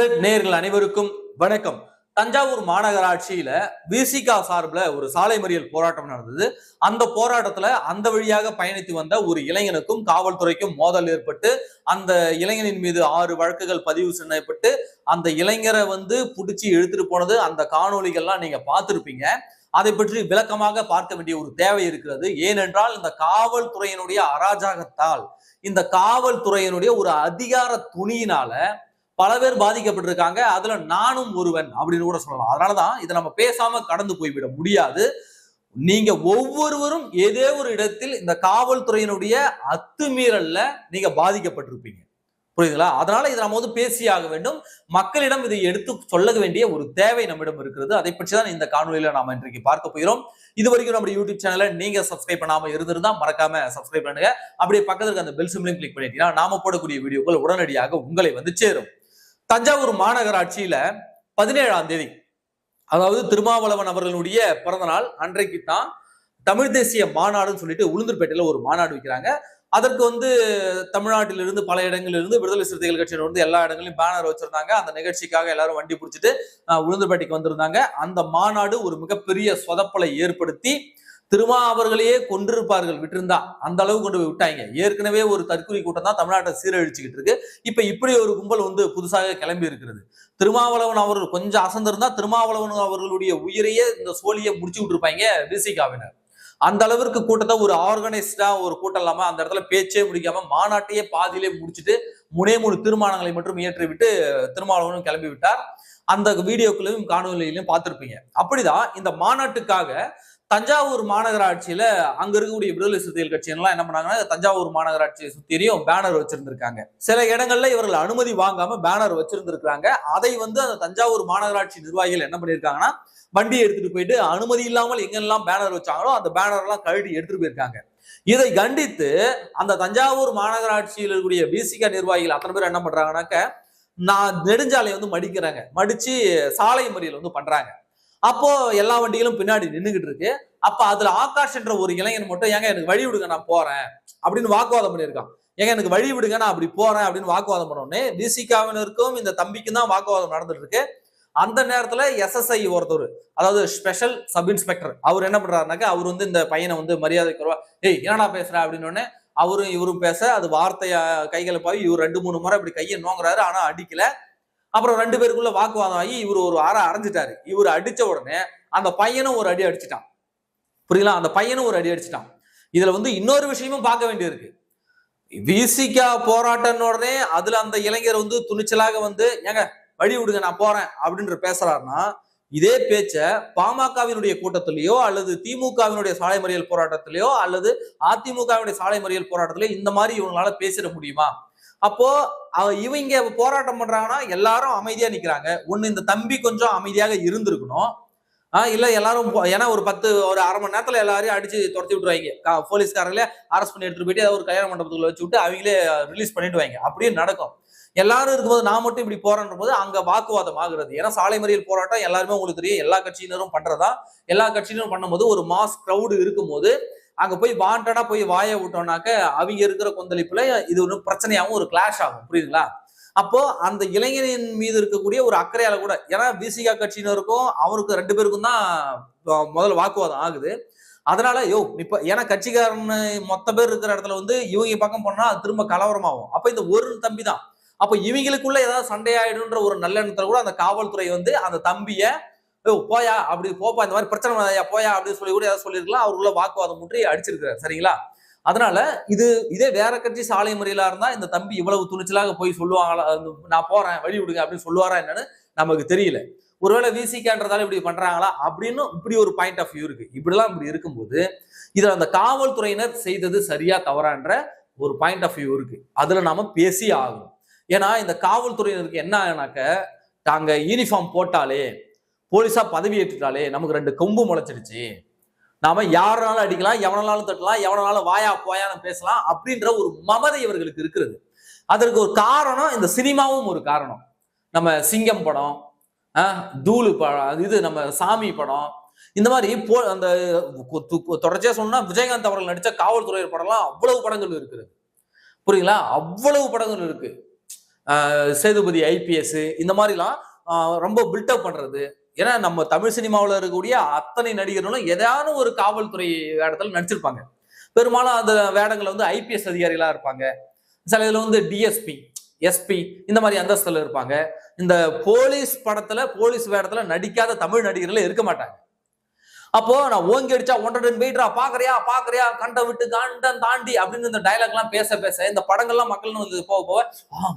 Z நேயர்கள் அனைவருக்கும் வணக்கம். தஞ்சாவூர் மாநகராட்சியில விசிகா சார்பில் ஒரு சாலை மறியல் போராட்டம் நடந்தது. அந்த போராட்டத்துல அந்த வழியாக பயணித்து வந்த ஒரு இளைஞனுக்கும் காவல்துறைக்கும் மோதல் ஏற்பட்டு அந்த இளைஞனின் மீது 6 வழக்குகள் பதிவு செய்யப்பட்டு அந்த இளைஞரை புடிச்சு இழுத்துட்டு போனது அந்த காணொலிகள்லாம் நீங்க பார்த்திருப்பீங்க. அதை பற்றி விளக்கமாக பார்க்க வேண்டிய ஒரு தேவை இருக்கிறது. ஏனென்றால் இந்த காவல்துறையினுடைய அராஜகத்தால், இந்த காவல்துறையினுடைய ஒரு அதிகார துணியினால பல பேர் பாதிக்கப்பட்டிருக்காங்க. அதுல நானும் ஒருவன் அப்படின்னு கூட சொல்லலாம். அதனாலதான் இதை நம்ம பேசாம கடந்து போய்விட முடியாது. நீங்க ஒவ்வொருவரும் ஏதோ ஒரு இடத்தில் இந்த காவல்துறையினுடைய அத்துமீறல்ல நீங்க பாதிக்கப்பட்டிருப்பீங்க. புரியுதுங்களா? அதனால இதை நம்ம பேசியாக வேண்டும். மக்களிடம் இதை எடுத்து சொல்ல வேண்டிய ஒரு தேவை நம்மிடம் இருக்கிறது. அதை பற்றி தான் இந்த காணொலியில நாம இன்றைக்கு பார்க்க போகிறோம். இது வரைக்கும் நம்ம யூடியூப் சேனலை நீங்க சப்ஸ்கிரைப் பண்ணாம இருந்திருந்தா மறக்காம சப்ஸ்கிரைப் பண்ணுங்க. அப்படியே பக்கத்துல அந்த பெல் சிம்பலையும் கிளிக் பண்ணிட்டீங்கன்னா நாம போடக்கூடிய வீடியோக்கள் உடனடியாக உங்களை சேரும். தஞ்சாவூர் மாநகராட்சியில 17ஆம் தேதி, அதாவது திருமாவளவன் அவர்களுடைய பிறந்த நாள் அன்றைக்கு தான் தமிழ் தேசிய மாநாடுன்னு சொல்லிட்டு உளுந்தூர்பேட்டையில ஒரு மாநாடு வைக்கிறாங்க. அதற்கு தமிழ்நாட்டிலிருந்து பல இடங்களிலிருந்து விடுதலை சிறுத்தைகள் கட்சியினர் எல்லா இடங்களிலும் பேனர் வச்சிருந்தாங்க. அந்த நிகழ்ச்சிக்காக எல்லாரும் வண்டி பிடிச்சிட்டு உளுந்தூர்பேட்டைக்கு வந்திருந்தாங்க. அந்த மாநாடு ஒரு மிகப்பெரிய சொதப்பலை ஏற்படுத்தி திருமா அவர்களையே கொண்டிருப்பார்கள் விட்டிருந்தா அந்த அளவு கொண்டு போய் விட்டாங்க. ஏற்கனவே ஒரு தற்கொலை கூட்டம் தான் தமிழ்நாட்டை சீரழிச்சுக்கிட்டு இருக்கு. இப்ப இப்படி ஒரு கும்பல் புதுசாக கிளம்பி இருக்கிறது. திருமாவளவன் அவர்கள் கொஞ்சம் அசந்திருந்தா திருமாவளவன் அவர்களுடைய உயிரையே இந்த சோழியை முடிச்சு விட்டுருப்பாங்க விசிகாவினர். அந்த அளவிற்கு கூட்டத்தை ஒரு ஆர்கனைஸ்டா ஒரு கூட்டம் இல்லாம அந்த இடத்துல பேச்சே முடிக்காம மாநாட்டையே பாதியிலே முடிச்சுட்டு 3 தீர்மானங்களை மட்டும் இயற்றி விட்டு திருமாவளவனும் கிளம்பி விட்டார். அந்த வீடியோக்களையும் காணொலியிலையும் பார்த்திருப்பீங்க. அப்படிதான் இந்த மாநாட்டுக்காக தஞ்சாவூர் மாநகராட்சியில அங்க இருக்கக்கூடிய விடுதலை சிறுத்தைகள் கட்சியெல்லாம் என்ன பண்ணாங்கன்னா தஞ்சாவூர் மாநகராட்சியை சுத்தியும் பேனர் வச்சிருந்திருக்காங்க. சில இடங்கள்ல இவர்கள் அனுமதி வாங்காம பேனர் வச்சிருந்திருக்காங்க. அதை அந்த தஞ்சாவூர் மாநகராட்சி நிர்வாகிகள் என்ன பண்ணிருக்காங்கன்னா வண்டியை எடுத்துட்டு போயிட்டு அனுமதி இல்லாமல் எங்கெல்லாம் பேனர் வச்சாங்களோ அந்த பேனர் எல்லாம் கழட்டி எடுத்துட்டு போயிருக்காங்க. இதை கண்டித்து அந்த தஞ்சாவூர் மாநகராட்சியில் இருக்கக்கூடிய விசிகா நிர்வாகிகள் அத்தனை பேர் என்ன பண்றாங்கன்னாக்க நான் நெடுஞ்சாலை மடிக்கிறாங்க, மடிச்சு சாலை மறியல் பண்றாங்க. அப்போ எல்லா வண்டிகளும் பின்னாடி நின்றுகிட்டு இருக்கு. அப்ப அதுல ஆகாஷ் என்ற ஒரு இளைஞன் மட்டும் ஏங்க எனக்கு வழி விடுங்க நான் போறேன் அப்படின்னு வாக்குவாதம் பண்ணியிருக்கான். ஏங்க எனக்கு வழி விடுங்க நான் அப்படி போறேன் அப்படின்னு வாக்குவாதம் பண்ணோடனே விசிகாவினருக்கும் இந்த தம்பிக்கும் தான் வாக்குவாதம் நடந்துட்டு இருக்கு. அந்த நேரத்துல எஸ்எஸ்ஐ ஒருத்தர், அதாவது ஸ்பெஷல் சப் இன்ஸ்பெக்டர், அவர் என்ன பண்றாருனாக்க அவர் இந்த பையனை மரியாதை குறைவா ஏய் என்னடா பேசுற அப்படின்னு அவரும் இவரும் பேச அது வார்த்தைய கைகளை பாவி இவர் 2-3 முறை இப்படி கையை நோங்குறாரு. ஆனா அடிக்கல. அப்புறம் 2 பேருக்குள்ள வாக்குவாதம் ஆகி இவர் ஒரு அரைஞ்சிட்டாரு. இவர் அடிச்ச உடனே அந்த பையனும் ஒரு அடி அடிச்சுட்டான். புரியலாம்? அந்த பையனும் ஒரு அடி அடிச்சுட்டான். இதுல இன்னொரு விஷயமும் பார்க்க வேண்டியிருக்கு. விசிகா போராட்டம் உடனே அதுல அந்த இளைஞர் துணிச்சலாக ஏங்க வழி விடுங்க நான் போறேன் அப்படின்ற பேசுறாருன்னா இதே பேச்ச பாமகவினுடைய கூட்டத்திலேயோ அல்லது திமுகவினுடைய சாலை மறியல் போராட்டத்திலேயோ அல்லது அதிமுகவினுடைய சாலை மறியல் போராட்டத்திலேயோ இந்த மாதிரி இவங்களால பேசிட முடியுமா? அப்போ இவங்க போராட்டம் பண்றாங்கன்னா எல்லாரும் அமைதியா நிக்கிறாங்க. இந்த தம்பி கொஞ்சம் அமைதியாக இருந்திருக்கணும். இல்ல எல்லாரும் ஏன்னா ஒரு 1/2 மணி நேரத்துல எல்லாரையும் அடிச்சு துரத்தி விட்டுருவாங்க. போலீஸ்காரங்களே அரெஸ்ட் பண்ணி எடுத்துட்டு போயிட்டு ஒரு கல்யாண மண்டபத்துக்குள்ள வச்சு விட்டு அவங்களே ரிலீஸ் பண்ணிடுவாங்க. அப்படியே நடக்கும். எல்லாரும் இருக்கும்போது நான் மட்டும் இப்படி போறேன்ற போது அங்க வாக்குவாதம் ஆகுறது. ஏன்னா சாலை மறியல் போராட்டம் எல்லாருமே உங்களுக்கு தெரியும், எல்லா கட்சியினரும் பண்றதா. எல்லா கட்சியினரும் பண்ணும்போது ஒரு மாஸ் கிரௌடு இருக்கும்போது அங்க போய் வாண்டடா போய் வாய விட்டோம்னாக்க அவங்க இருக்கிற கொந்தளிப்புல இது ஒரு பிரச்சனையாகவும் ஒரு கிளாஷ் ஆகும். புரியுதுங்களா? அப்போ அந்த இளைஞரின் மீது இருக்கக்கூடிய ஒரு அக்கறையால கூட, ஏன்னா விசிகா கட்சியினருக்கும் அவருக்கு 2 பேருக்கும் தான் முதல்ல வாக்குவாதம் ஆகுது. அதனால இப்ப ஏன்னா கட்சிக்காரன் மொத்த பேர் இருக்கிற இடத்துல இவங்க பக்கம் போனா திரும்ப கலவரமாகும். அப்ப இந்த ஒரு தம்பி தான். அப்ப இவங்களுக்குள்ள ஏதாவது சண்டையாயிடுன்ற ஒரு நல்லெண்ணத்துல கூட அந்த காவல்துறை அந்த தம்பிய போயா அப்படி போப்பா இந்த மாதிரி பிரச்சனை போயா அப்படின்னு சொல்லி கூட ஏதாவது சொல்லிருக்கலாம். அவருக்குள்ள வாக்குவாதம் முற்றி அடிச்சிருக்கிறார். சரிங்களா? அதனால இதே வேற கட்சி சாலை மறியலா இருந்தா இந்த தம்பி இவ்வளவு துணிச்சலாக போய் சொல்லுவாங்களா, நான் போறேன் வழி விடுங்க அப்படின்னு சொல்லுவாரா என்னன்னு நமக்கு தெரியல. ஒருவேளை விசிகான்றதால இப்படி பண்றாங்களா அப்படின்னு இப்படி ஒரு பாயிண்ட் ஆஃப் வியூ இருக்கு. இப்படி இருக்கும்போது இதுல அந்த காவல்துறையினர் செய்தது சரியா தவறான்ற ஒரு பாயிண்ட் ஆஃப் வியூ இருக்கு. அதுல நாம பேசி ஆகணும். ஏன்னா இந்த காவல்துறையினருக்கு என்ன ஆனாக்க தாங்க யூனிஃபார்ம் போட்டாலே போலீஸா பதவி ஏற்றுட்டாலே நமக்கு 2 கொம்பு முளைச்சிடுச்சு, நாம யாருனாலும் அடிக்கலாம், எவனாலும் தட்டலாம், எவனாலும் வாயா போயான்னு பேசலாம் அப்படின்ற ஒரு மமதை இவர்களுக்கு இருக்கிறது. அதற்கு ஒரு காரணம் இந்த சினிமாவும் ஒரு காரணம். நம்ம சிங்கம் படம், தூளு படம், இது நம்ம சாமி படம், இந்த மாதிரி அந்த தொடர்ச்சியா சொன்னா விஜயகாந்த் அவர்கள் நடிச்ச காவல்துறை படம்லாம் அவ்வளவு படங்கள் இருக்குது. புரியுங்களா? அவ்வளவு படங்கள் இருக்கு. சேதுபதி ஐபிஎஸ் இந்த மாதிரிலாம் ரொம்ப பில்டப் பண்றது. ஏன்னா நம்ம தமிழ் சினிமாவில் இருக்கக்கூடிய அத்தனை நடிகர்களும் ஏதாவது ஒரு காவல்துறை வேடத்துல நடிச்சிருப்பாங்க. பெரும்பாலும் அந்த வேடங்கள் வந்து ஐபிஎஸ் அதிகாரிகளா இருப்பாங்க. சில இதுல வந்து டிஎஸ்பி, எஸ்பி இந்த மாதிரி அந்தஸ்துல இருப்பாங்க. இந்த போலீஸ் படத்துல போலீஸ் வேடத்துல நடிக்காத தமிழ் நடிகர்கள் இருக்க மாட்டாங்க. அப்போ நான் ஓங்கி அடிச்சா 100 வெயிட்ரா பாக்குறியா கண்ட விட்டு கண்டம் தாண்டி அப்படின்னு இந்த டைலாக் எல்லாம் பேச இந்த படங்கள்லாம் மக்கள் வந்து போக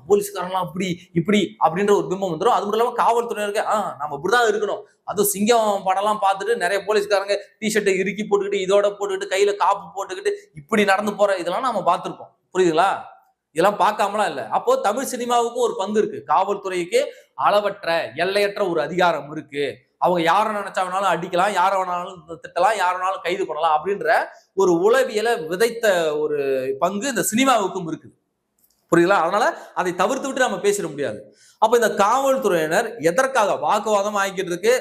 போலீஸ்காரங்களாம் அப்படி இப்படி அப்படின்ற ஒரு பிம்பம் வந்துடும். அது மட்டும் இல்லாம காவல்துறையினருக்கு நம்ம இப்படிதான் இருக்கணும். அதுவும் சிங்கம் படம்லாம் பார்த்துட்டு நிறைய போலீஸ்காரங்க டிஷர்ட்டை இறுக்கி போட்டுக்கிட்டு இதோட போட்டுக்கிட்டு கையில காப்பு போட்டுக்கிட்டு இப்படி நடந்து போற இதெல்லாம் நம்ம பார்த்திருப்போம். புரியுதுங்களா? இதெல்லாம் பார்க்காமலாம் இல்லை. அப்போ தமிழ் சினிமாவுக்கும் ஒரு பங்கு இருக்கு. காவல்துறைக்கு அளவற்ற எல்லையற்ற ஒரு அதிகாரம் இருக்கு. அவங்க யாரை நினைச்சா வேணாலும் அடிக்கலாம், யாரை வேணாலும் திட்டலாம், யாரை வேணாலும் கைது பண்ணலாம் அப்படின்ற ஒரு உளவியலை விதைத்த ஒரு பங்கு இந்த சினிமாவுக்கும் இருக்குது. புரியுதுங்களா? அதனால அதை தவிர்த்து விட்டு நம்ம பேசிட முடியாது. அப்ப இந்த காவல்துறையினர் எதற்காக வாக்குவாதம் ஆகிக்கிட்டு இருக்கு?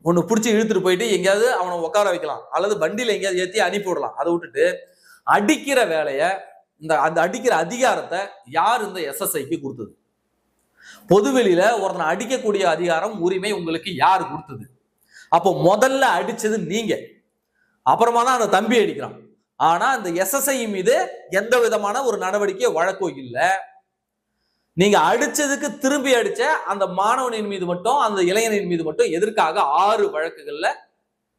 ஒண்ணு பிடிச்சி இழுத்துட்டு போயிட்டு எங்கேயாவது அவனை உட்கார வைக்கலாம், அல்லது வண்டியில எங்கேயாவது ஏற்றி அனுப்பி விடலாம். அதை விட்டுட்டு அடிக்கிற வேலையை அந்த அடிக்கிற அதிகாரத்தை யார் இந்த எஸ்எஸ்ஐக்கு கொடுத்தது? பொதுவெளியில ஒருத்தனை அடிக்கக்கூடிய அதிகாரம் உரிமை உங்களுக்கு யார் கொடுத்தது? அப்போ முதல்ல அடிச்சது நீங்க, அப்புறமா தான் அந்த தம்பி அடிக்கிறான். ஆனா இந்த எஸ்எஸ்ஐ மீது எந்த விதமான ஒரு நடவடிக்கை வழக்கோ இல்லை. நீங்க அடிச்சதுக்கு திரும்பி அடிச்ச அந்த மாணவனின் மீது மட்டும், அந்த இளைஞனின் மீது மட்டும் எதற்காக 6 வழக்குகள்ல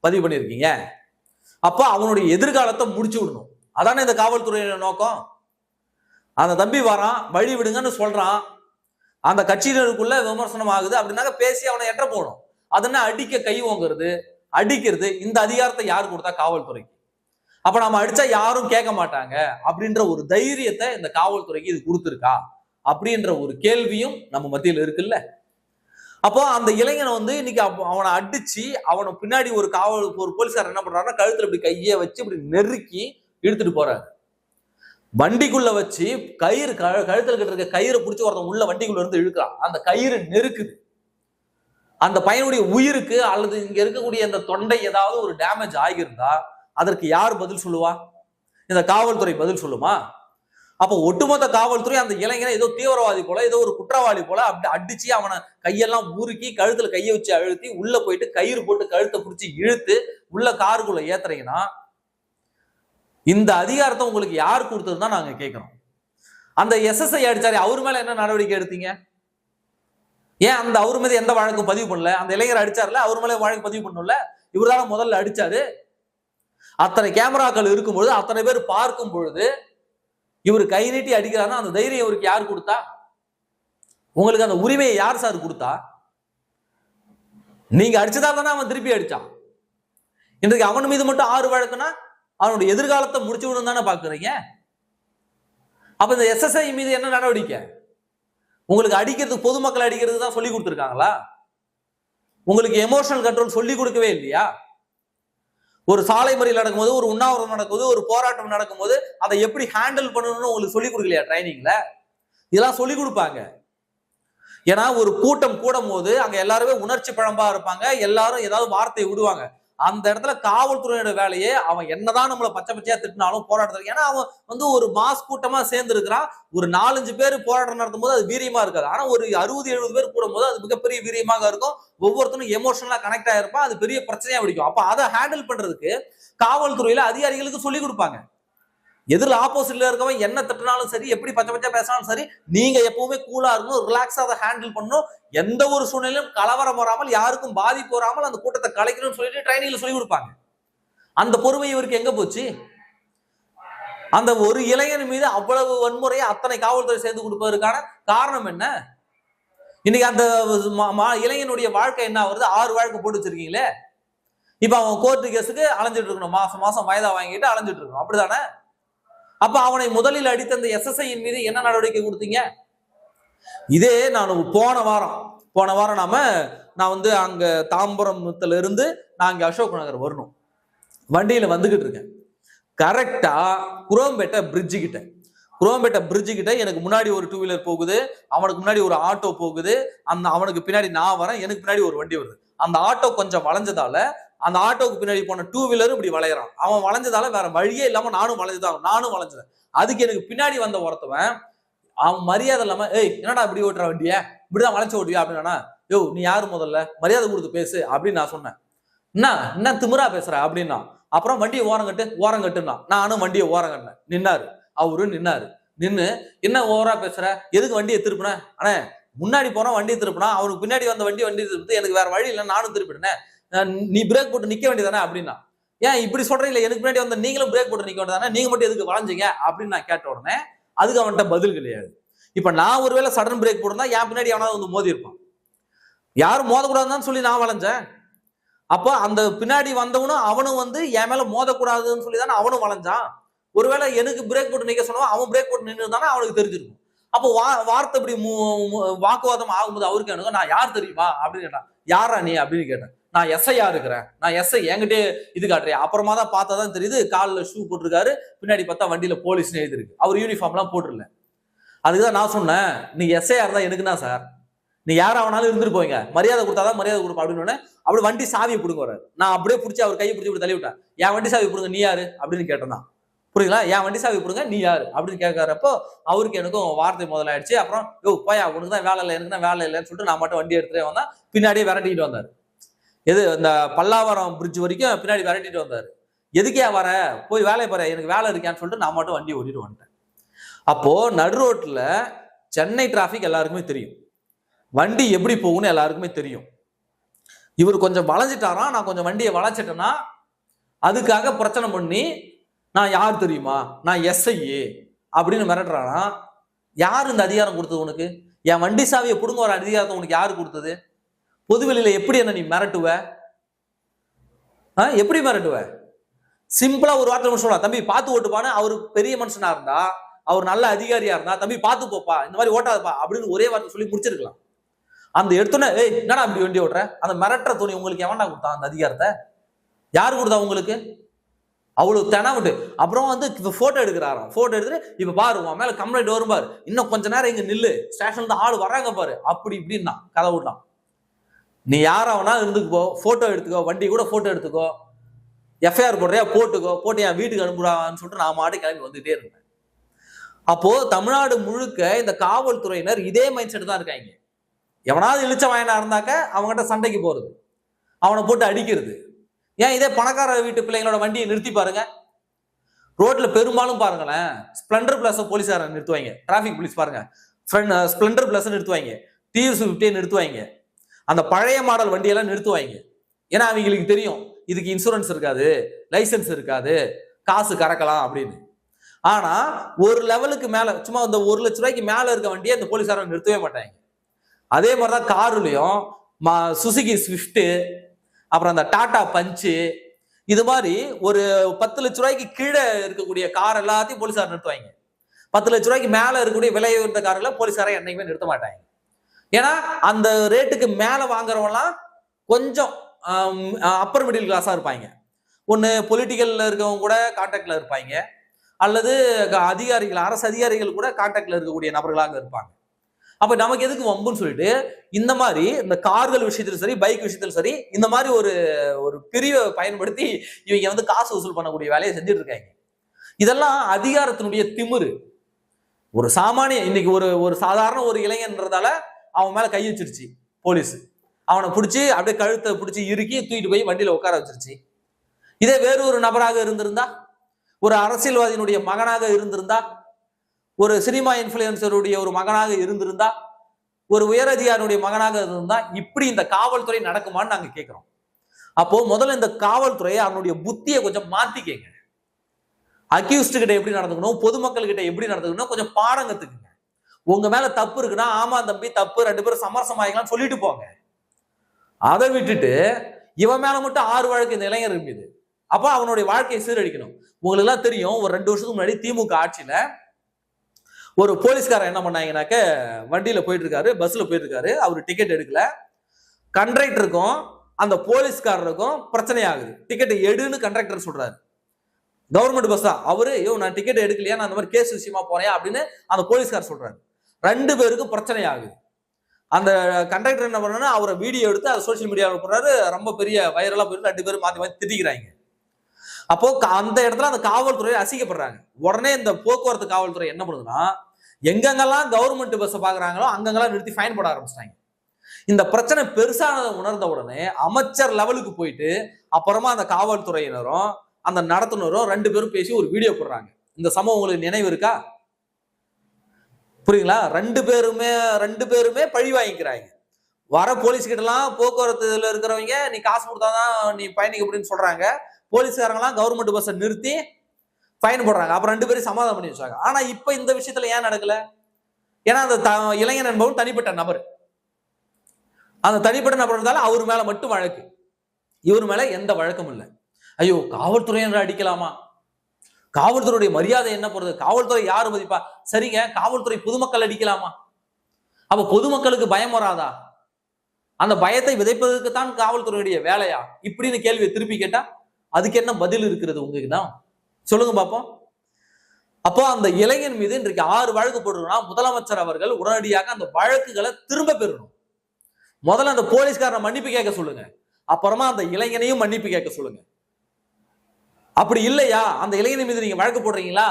பதிவு பண்ணிருக்கீங்க? அப்ப அவனுடைய எதிர்காலத்தை முடிச்சு விடணும். அதானே இந்த காவல்துறையோட நோக்கம். அந்த தம்பி வரான், வழி விடுங்கன்னு சொல்றான், அந்த கட்சியினருக்குள்ள விமர்சனம் ஆகுது அப்படின்னாக்க பேசி அவனை எட்ட போகணும். அதனால அடிக்க கை ஓங்குறது, அடிக்கிறது, இந்த அதிகாரத்தை யார் கொடுத்தா? காவல்துறைக்கு. அப்ப நம்ம அடிச்சா யாரும் கேட்க மாட்டாங்க அப்படின்ற ஒரு தைரியத்தை இந்த காவல்துறைக்கு இது கொடுத்துருக்கா அப்படின்ற ஒரு கேள்வியும் நம்ம மத்தியில் இருக்குல்ல. அப்போ அந்த இளைஞனை வந்து இன்னைக்கு அவனை அடிச்சு அவனை பின்னாடி ஒரு போலீஸார் என்ன பண்றாருன்னா கழுத்துல இப்படி கையை வச்சு இப்படி நெருக்கி இழுத்துட்டு போறாரு. வண்டிக்குள்ள வச்சு கயிறு கழுத்துல கிட்ட இருக்க கயிறை பிடிச்சி ஒருத்தன் உள்ள வண்டிக்குள்ள இருந்து இழுக்கிறான். அந்த கயிறு நெருக்குது. அந்த பையனுடைய உயிருக்கு அல்லது இங்க இருக்கக்கூடிய அந்த தொண்டை ஏதாவது ஒரு டேமேஜ் ஆகியிருந்தா அதற்கு யார் பதில் சொல்லுவா? இந்த காவல்துறை பதில் சொல்லுமா? அப்ப ஒட்டுமொத்த காவல்துறை அந்த இளைஞனை ஏதோ தீவிரவாதி போல, ஏதோ ஒரு குற்றவாளி போல அப்படி அடிச்சு அவனை கையெல்லாம் ஊருக்கி கழுத்துல கையை வச்சு அழுத்தி உள்ள போயிட்டு கயிறு போட்டு கழுத்தை பிடிச்சி இழுத்து உள்ள காருக்குள்ள ஏத்துறீங்கன்னா இந்த அதிகாரத்தை உங்களுக்கு யார் கொடுத்ததுன்னு தான் நாங்க கேட்கிறோம். அந்த எஸ்எஸ்ஐ அடிச்சாரு, அவர் மேல என்ன நடவடிக்கை எடுத்தீங்க? ஏன் அந்த அவர் மீது எந்த வழக்கும் பதிவு பண்ணல? அந்த இளைஞர் அடிச்சார்ல, அவர் மேல வழக்கு பதிவு பண்ணல. இவர் தானே முதல்ல அடிச்சாரு. அத்தனை கேமராக்கள் இருக்கும்பொழுது, அத்தனை பேர் பார்க்கும் பொழுது இவர் கை நீட்டி அடிக்கிறாருன்னா அந்த தைரியம் இவருக்கு யார் கொடுத்தா? உங்களுக்கு அந்த உரிமையை யார் சார் கொடுத்தா? நீங்க அடிச்சதா தானே அவன் திருப்பி அடிச்சான். இன்றைக்கு அவன் மீது மட்டும் 6 வழக்குன்னா அவனுடைய எதிர்காலத்தை முடிச்சு விடணும் தானே பாக்குறீங்க. அப்ப இந்த எஸ்எஸ்ஐ மீது என்ன நடவடிக்கை? உங்களுக்கு அடிக்கிறதுக்கு, பொதுமக்கள் அடிக்கிறது தான் சொல்லி கொடுத்துருக்காங்களா? உங்களுக்கு எமோஷனல் கண்ட்ரோல் சொல்லி கொடுக்கவே இல்லையா? ஒரு சாலை மறியல் நடக்கும்போது, ஒரு உண்ணாவிரதம் நடக்கும்போது, ஒரு போராட்டம் நடக்கும்போது அதை எப்படி ஹேண்டில் பண்ணணும்னு உங்களுக்கு சொல்லி கொடுக்கலையா ட்ரைனிங்ல? இதெல்லாம் சொல்லி கொடுப்பாங்க. ஏன்னா ஒரு கூட்டம் கூடும் போது அங்க எல்லாருமே உணர்ச்சி பழம்பா இருப்பாங்க, எல்லாரும் ஏதாவது வார்த்தை விடுவாங்க. அந்த இடத்துல காவல்துறையோட வேலையே அவன் என்னதான் நம்மளை பச்சை பச்சையா திட்டினாலும் போராட்டத்துக்கு, ஏன்னா அவன் வந்து ஒரு மாஸ் கூட்டமா சேர்ந்து இருக்கிறான். ஒரு 4-5 பேர் போராட்டம் நடத்தும் போது அது வீரியமா இருக்காது. ஆனா ஒரு 60-70 பேர் கூடும் போது அது மிகப்பெரிய வீரியமாக இருக்கும். ஒவ்வொருத்தரும் எமோஷனலா கனெக்ட் ஆயிருப்பான். அது பெரிய பிரச்சனையா பிடிக்கும். அப்ப அதை ஹேண்டில் பண்றதுக்கு காவல்துறையில அதிகாரிகளுக்கு சொல்லி கொடுப்பாங்க. எதிரில் ஆப்போசிட்ல இருக்கவன் என்ன திட்டினாலும் சரி, எப்படி பச்சை பச்சை பேசினாலும் சரி, நீங்க எப்பவுமே கூலா இருக்கணும், ரிலாக்ஸா அதை ஹேண்டில் பண்ணணும். எந்த ஒரு சூழ்நிலையும் கலவரம் வராமல், யாருக்கும் பாதிப்பு வராமல் அந்த கூட்டத்தை கலைக்கணும்னு சொல்லிட்டு ட்ரைனிங்ல சொல்லி கொடுப்பாங்க. அந்த பொறுமை இவருக்கு எங்க போச்சு? அந்த ஒரு இளைஞன் மீது அவ்வளவு வன்முறையை அத்தனை காவல்துறை சேர்ந்து கொடுப்பதற்கான காரணம் என்ன? இன்னைக்கு அந்த இளைஞனுடைய வாழ்க்கை என்ன வருது? 6 வழக்கு போட்டு வச்சிருக்கீங்களே. இப்ப அவன் கோர்ட்டு கேஸுக்கு அலைஞ்சிட்டு இருக்கணும், மாசம் மாசம் வயதா வாங்கிட்டு அலைஞ்சிட்டு இருக்கணும், அப்படிதானே? அப்ப அவனை முதலில் அடித்த அந்த எஸ்எஸ்ஐயின் மீது என்ன நடவடிக்கை கொடுத்தீங்க? இதே நான் போன வாரம் நான் வந்து அங்க தாம்பரத்துல இருந்து நான் அங்க அசோக் நகர் வரணும், வண்டியில வந்துகிட்டு இருக்கேன். கரெக்டா குரோம்பேட்டை பிரிட்ஜு கிட்ட எனக்கு முன்னாடி ஒரு 2 வீலர் போகுது, அவனுக்கு முன்னாடி ஒரு ஆட்டோ போகுது, அவனுக்கு பின்னாடி நான் வரேன், எனக்கு பின்னாடி ஒரு வண்டி வருது. அந்த ஆட்டோ கொஞ்சம் வளைஞ்சதால அந்த ஆட்டோக்கு பின்னாடி போன 2 வீலரும் இப்படி வளையறான். அவன் வளைஞ்சதால வேற வழியே இல்லாம நானும் வளைஞ்சுதான், நானும் வளைஞ்சேன். அதுக்கு எனக்கு பின்னாடி வந்த ஒருத்தவன் அவன் மரியாதை இல்லாம, ஏய் என்னடா இப்படி ஓட்டுற வண்டிய, இப்படிதான் வளைச்சு ஓட்டுவியா அப்படின்னா, யோ நீ யாரு முதல்ல, மரியாதை கொடுத்து பேசு அப்படின்னு நான் சொன்னேன். என்ன திமிரா பேசுற அப்படின்னா, அப்புறம் வண்டியை ஓரங்கட்டுன்னா நானும் வண்டியை ஓரங்கட்டினேன். நின்னாரு, அவரு நின்னாரு. நின்னு என்ன ஓவரா பேசுற, எதுக்கு வண்டியை திருப்பின, ஆனா முன்னாடி போனா வண்டியை திருப்பினா, அவனுக்கு பின்னாடி வந்த வண்டி திருப்பிட்டு எனக்கு வேற வழி இல்லை, நானும் திருப்பிடுனேன், நீ பிரேக் போட்டு நிக்க வேண்டியதானே அப்படின்னா. ஏன் இப்படி சொல்றீங்க, எனக்கு பின்னாடி வந்த நீங்களும் பிரேக் போட்டு நிக்க வேண்டியதானே, நீங்க மட்டும் எதுக்கு வளைஞ்சீங்க அப்படின்னு நான் கேட்ட உடனே அதுக்கு அவன்கிட்ட பதில் கிடையாது. இப்ப நான் ஒருவேளை சடன் பிரேக் போட்டிருந்தா என் பின்னாடி அவனாவது வந்து மோதி இருப்பான். யாரும் மோதக்கூடாதுன்னு சொல்லி நான் வளைஞ்சேன். அப்ப அந்த பின்னாடி வந்தவனும் அவனும் வந்து என் மேல மோதக்கூடாதுன்னு சொல்லி தானே அவனும் வளைஞ்சான். ஒருவேளை எனக்கு பிரேக் போட்டு நிக்க சொன்னா அவன் பிரேக் போட்டு நின்று தானே அவனுக்கு தெரிஞ்சிருக்கும். அப்போ வார்த்தை இப்படி வாக்குவாதம் ஆகும்போது அவருக்கு எனக்கு நான் யார் தெரியுமா அப்படின்னு கேட்டான். யாரா நீ அப்படின்னு கேட்டேன். நான் எஸ்ஐயா இருக்கிறேன், நான் எஸ்ஐ, என்கிட்டே இது காட்டுறேன். அப்புறமா தான் பார்த்தா தான் தெரியுது காலில் ஷூ போட்டிருக்காரு, பின்னாடி பார்த்தா வண்டியில போலீஸ்னு எழுதிருக்கு. அவர் யூனிஃபார்ம் எல்லாம் போட்டுருல. அதுக்குதான் நான் சொன்னேன், நீ எஸ்ஐயா இருந்தா எனக்குன்னா சார், நீ யாராவனாலும் இருந்துட்டு போங்க, மரியாதை கொடுத்தாதான் மரியாதை கொடுப்பா அப்படின்னு. அப்படி வண்டி சாவியை பிடுங்க வராரு. நான் அப்படியே பிடிச்சி அவர் கையை பிடிச்சி இப்படி தள்ளி விட்டேன். என் வண்டி சாவி பிடுங்க, நீ யாரு அப்படின்னு கேட்டேன். புரியுங்களா, என் வண்டி சாவி பிடுங்க, நீ யாரு அப்படின்னு கேட்கறப்போ அவருக்கு எனக்கும் வார்த்தை முதலாயிடுச்சு. அப்புறம் யோ போயா, உனக்கு தான் வேலை இல்லை, எனக்கு தான் வேலை இல்லைன்னு சொல்லிட்டு நான் மட்டும் வண்டி எடுத்துட்டே வந்தேன். பின்னாடியே விரட்டிட்டு வந்தாரு. எது இந்த பல்லாவரம் பிரிட்ஜ் வரைக்கும் பின்னாடி விரட்டிட்டு வந்தாரு. எதுக்கே வர, போய் வேலையை பாரு, எனக்கு வேலை இருக்கான்னு சொல்லிட்டு நான் மட்டும் வண்டி ஓட்டிட்டு வந்துட்டேன். அப்போ நடு ரோட்ல சென்னை டிராபிக் எல்லாருக்குமே தெரியும், வண்டி எப்படி போகும்னு எல்லாருக்குமே தெரியும். இவர் கொஞ்சம் வளைஞ்சிட்டாராம், நான் கொஞ்சம் வண்டியை வளைச்சிட்டேன்னா அதுக்காக பிரச்சனை பண்ணி நான் யார் தெரியுமா, நான் எஸ்ஐ அப்படின்னு மிரட்டுறானா. யார் இந்த அதிகாரம் கொடுத்தது உனக்கு? என் வண்டி சாவியை பிடுங்க வர அதிகாரத்தை உனக்கு யாரு கொடுத்தது? பொதுவெளியில எப்படி என்ன நீ மிரட்டுவ? எப்படி மிரட்டுவ? சிம்பிளா ஒரு வார்த்தை சொல்லலாம், தம்பி பார்த்து ஓட்டுப்பான்னு. அவரு பெரிய மனுஷனா இருந்தா, அவர் நல்ல அதிகாரியா இருந்தா, தம்பி பார்த்து போப்பா, இந்த மாதிரி ஓட்டாதப்பா அப்படின்னு ஒரே வார்த்தை சொல்லி முடிச்சிருக்கலாம். அந்த எடுத்தோன்னே ஏய் என்னடா அப்படி வண்டி ஓட்டுற, அந்த மிரட்டுற துணி உங்களுக்கு எவன்டா கொடுத்தான்? அந்த அதிகாரத்தை யாரு கொடுத்தா உங்களுக்கு? அவ்வளவு தெனாவிட்டு. அப்புறம் வந்து போட்டோ எடுக்கிறாராம். போட்டோ எடுத்துட்டு இப்ப பாரு உன் மேல கம்ப்ளைண்ட் வரும் பாரு, இன்னும் கொஞ்ச நேரம் இங்க நில்லு, ஸ்டேஷன்ல தான் ஆள் வராங்க பாரு, அப்படி இப்படின்னா கதை விடலாம். நீ யாராவனா இருந்துக்கோ, போட்டோ எடுத்துக்கோ, வண்டி கூட போட்டோ எடுத்துக்கோ, எஃப்ஐஆர் போடுறியா போட்டுக்கோ, போட்டு என் வீட்டுக்கு அனுப்புறான்னு சொல்லிட்டு நான் மாட்டு கிளம்பி வந்துட்டே இருந்தேன். அப்போ தமிழ்நாடு முழுக்க இந்த காவல்துறையினர் இதே மைண்ட் செட் தான் இருக்காங்க. எவனாவது இழிச்ச வாயனா இருந்தாக்க அவங்ககிட்ட சண்டைக்கு போறது, அவனை போட்டு அடிக்கிறது. ஏன் இதே பணக்கார வீட்டு பிள்ளைங்களோட வண்டியை நிறுத்தி பாருங்க, ரோட்ல பெரும்பாலும் பாருங்களேன், ஸ்பிளண்டர் பிளஸ் போலீஸார நிறுத்துவாங்க, டிராபிக் போலீஸ் பாருங்க ஸ்பிளண்டர் பிளஸ் நிறுத்துவாங்க, டிவிஎஸ் 50 நிறுத்துவாங்க, அந்த பழைய மாடல் வண்டியெல்லாம் நிறுத்துவாங்க. ஏன்னா அவங்களுக்கு தெரியும் இதுக்கு இன்சூரன்ஸ் இருக்காது, லைசன்ஸ் இருக்காது, காசு கறக்கலாம் அப்படின்னு. ஆனா ஒரு லெவலுக்கு மேல, சும்மா இந்த 1 லட்ச ரூபாய்க்கு மேல இருக்க வண்டியை இந்த போலீஸார நிறுத்தவே மாட்டாங்க. அதே மாதிரிதான் காருலயும் சுசுகி ஸ்விஃப்ட், அப்புறம் அந்த டாடா பஞ்சு, இது மாதிரி ஒரு 10 லட்ச ரூபாய்க்கு கீழே இருக்கக்கூடிய கார் எல்லாத்தையும் போலீஸார் நிறுத்துவாங்க. 10 லட்ச ரூபாய்க்கு மேல இருக்கக்கூடிய விலை உயர்ந்த கார்களை போலீஸாரை என்னைக்குமே நிறுத்த மாட்டாங்க. ஏன்னா அந்த ரேட்டுக்கு மேல வாங்குறவங்கலாம் கொஞ்சம் அப்பர் மிடில் கிளாஸா இருப்பாங்க. ஒண்ணு பொலிட்டிக்கல்ல இருக்கவங்க கூட கான்டாக்ட்ல இருப்பாங்க, அல்லது அதிகாரிகள், அரசு அதிகாரிகள் கூட கான்டாக்ட்ல இருக்கக்கூடிய நபர்களாக இருப்பாங்க. அப்ப நமக்கு எதுக்கு வம்புன்னு சொல்லிட்டு இந்த மாதிரி இந்த கார்கள் விஷயத்திலும் சரி, பைக் விஷயத்திலும் சரி, இந்த மாதிரி ஒரு பிரிவை பயன்படுத்தி இவங்க வந்து காசு வசூல் பண்ணக்கூடிய வேலையை செஞ்சுட்டு இருக்காங்க. இதெல்லாம் அதிகாரத்தினுடைய திமிரு. ஒரு சாமானிய இன்னைக்கு ஒரு சாதாரண ஒரு இளைஞன்றதால அவன் மேல கை வச்சிருச்சு போலீஸ், அவனை பிடிச்சி அப்படியே கழுத்தை பிடிச்சி இறுக்கி தூக்கிட்டு போய் வண்டியில உட்கார வச்சிருச்சு. இதே வேறு ஒரு நபராக இருந்திருந்தா, ஒரு அரசியல்வாதியினுடைய மகனாக இருந்திருந்தா, ஒரு சினிமா இன்ஃபுளுசருடைய ஒரு மகனாக இருந்திருந்தா, ஒரு உயரதிகாரியுடைய மகனாக இருந்தா இப்படி இந்த காவல்துறை நடக்குமான்னு நாங்க கேட்கிறோம். அப்போ முதல்ல இந்த காவல்துறையை அவனுடைய புத்தியை கொஞ்சம் மாத்திக்கங்க. அக்யூஸ்ட் கிட்ட எப்படி நடந்துக்கணும், பொதுமக்கள் கிட்ட எப்படி நடந்துக்கணும், கொஞ்சம் பாடம் கத்துக்குங்க. உங்க மேல தப்பு இருக்குன்னா ஆமா தம்பி தப்பு, 2 பேரும் சமரசமாயிக்கலாம் சொல்லிட்டு போங்க. அதை விட்டுட்டு இவன் மேல மட்டும் 6 வழக்கு இந்த இளைஞர் இருக்குது, அப்ப அவனுடைய வாழ்க்கையை சீரழிக்கணும். உங்களுக்கு எல்லாம் தெரியும், ஒரு 2 வருஷத்துக்கு முன்னாடி திமுக ஆட்சியில ஒரு போலீஸ்காரர் என்ன பண்ணாங்கன்னாக்க, வண்டியில போயிட்டு இருக்காரு, பஸ்ல போயிட்டு இருக்காரு, அவரு டிக்கெட் எடுக்கல, கண்ட்ராக்டருக்கும் அந்த போலீஸ்காரருக்கும் பிரச்சனை ஆகுது. டிக்கெட் எடுன்னு கண்ட்ராக்டர் சொல்றாரு, கவர்மெண்ட் பஸ் தான். அவரு நான் டிக்கெட் எடுக்கலையா, நான் அந்த மாதிரி கேஸ் விஷயமா போறேன் அப்படின்னு அந்த போலீஸ்காரர் சொல்றாரு. 2 பேருக்கும் பிரச்சனை ஆகுது. அந்த கண்ட்ராக்டர் என்ன பண்ணா, அவரை வீடியோ எடுத்து அதை சோசியல் மீடியாவில் போடுறாரு, ரொம்ப பெரிய வைரலா போயிட்டு 2 பேரும் மாத்தி மாத்தி திட்டிக்கிறாங்க. அப்போ அந்த இடத்துல அந்த காவல்துறை அசிங்கப்படுறாங்க. உடனே இந்த போக்குவரத்து காவல்துறை என்ன பண்ணுதுன்னா, எங்கெங்கெல்லாம் கவர்மெண்ட் பஸ் பாக்குறாங்களோ அங்கெல்லாம் நிறுத்தி ஃபைன் போட ஆரம்பிச்சிட்டாங்க. இந்த பிரச்சனை பெருசானதை உணர்ந்த உடனே அமைச்சர் லெவலுக்கு போயிட்டு அப்புறமா அந்த காவல்துறையினரும் அந்த நடத்துனரும் 2 பேரும் பேசி ஒரு வீடியோ போடுறாங்க. இந்த சம்பவம் உங்களுக்கு நினைவு இருக்கா? புரியுங்களா? 2 பேருமே பழி வாங்கிக்கிறாங்க. வர போலீஸ் கிட்ட எல்லாம் போக்குவரத்துல இருக்கிறவங்க நீ காசு கொடுத்தாதான் நீ பயணிக்க அப்படின்னு சொல்றாங்க. போலீஸ்காரங்களாம் கவர்மெண்ட் பஸ்ஸை நிறுத்தி ஃபைன் போடுறாங்க. அப்புறம் 2 பேரும் சமாதானம் பண்ணி வச்சாங்க. ஆனா இப்ப இந்த விஷயத்துல ஏன் நடக்கல? ஏன்னா அந்த இளைஞன் என்பவன் தனிப்பட்ட நபர். அந்த தனிப்பட்ட நபர் இருந்தாலும் அவர் மேல மட்டும் வழக்கு, இவர் மேல எந்த வழக்கம் இல்லை. ஐயோ, காவல்துறையினர் அடிக்கலாமா? காவல்துறையுடைய மரியாதை என்ன போறது? காவல்துறை யாரு மதிப்பா? சரிங்க, காவல்துறை பொதுமக்கள் அடிக்கலாமா? அப்ப பொதுமக்களுக்கு பயம் வராதா? அந்த பயத்தை விதைப்பதற்கு தான் காவல்துறையுடைய வேலையா இப்படின்னு கேள்வியை திருப்பி கேட்டா அதுக்கு என்ன பதில் இருக்கிறது உங்களுக்கு தான்? சொல்லுங்க பாப்போம். அப்போ அந்த இளைஞன் மீது இன்றைக்கு 6 வழக்கு போடுறோம்னா முதலமைச்சர் அவர்கள் உடனடியாக அந்த வழக்குகளை திரும்ப பெறணும். முதல்ல அந்த போலீஸ்காரனை மன்னிப்பு கேட்க சொல்லுங்க, அப்புறமா அந்த இளைஞனையும் மன்னிப்பு கேட்க சொல்லுங்க. அப்படி இல்லையா, அந்த இளைஞன் மீது நீங்க வழக்கு போடுறீங்களா,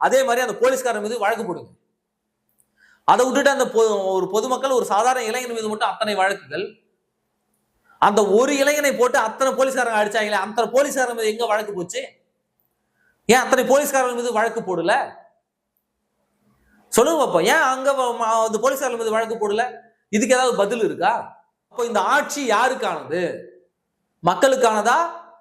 அதே மாதிரி அந்த போலீஸ்காரன் மீது வழக்கு போடுங்க. அதை விட்டுட்டு அந்த ஒரு பொதுமக்கள் ஒரு சாதாரண இளைஞன் மீது மட்டும் அத்தனை வழக்குகள், அந்த ஒரு இளைஞனை போட்டு அத்தனை போலீஸ்காரங்க அடிச்சாங்களே, அத்தனை போலீஸ்காரன் மீது எங்க வழக்கு போச்சு? ஏன் அத்தனை போலீஸ்காரர்கள் மீது வழக்கு போடல? சொல்லுங்க பாப்போம். ஏன் அங்க அந்த போலீஸ்காரர்கள் மீது வழக்கு போடல? இதுக்கு ஏதாவது பதில் இருக்கா? அப்போ இந்த ஆட்சி யாருக்கானது? மக்களுக்கானதா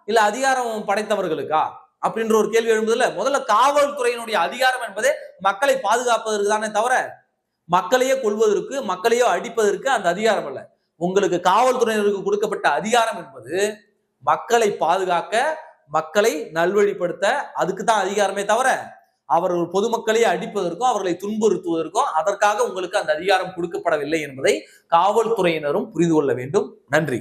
இல்ல அதிகாரம் படைத்தவர்களுக்கா அப்படின்ற ஒரு கேள்வி எழும்புதுல. முதல்ல காவல்துறையினுடைய அதிகாரம் என்பதே மக்களை பாதுகாப்பதற்கு தானே தவிர மக்களையே கொள்வதற்கு, மக்களையோ அடிப்பதற்கு அந்த அதிகாரம் அல்ல. உங்களுக்கு காவல்துறையினருக்கு கொடுக்கப்பட்ட அதிகாரம் என்பது மக்களை பாதுகாக்க, மக்களை நல்வழிப்படுத்த, அதுக்கு தான் அதிகாரமே தவிர அவர்கள் பொதுமக்களை அடிப்பதற்கும் அவர்களை துன்புறுத்துவதற்கும் அதற்காக உங்களுக்கு அந்த அதிகாரம் கொடுக்கப்படவில்லை என்பதை காவல்துறையினரும் புரிந்து கொள்ள வேண்டும். நன்றி.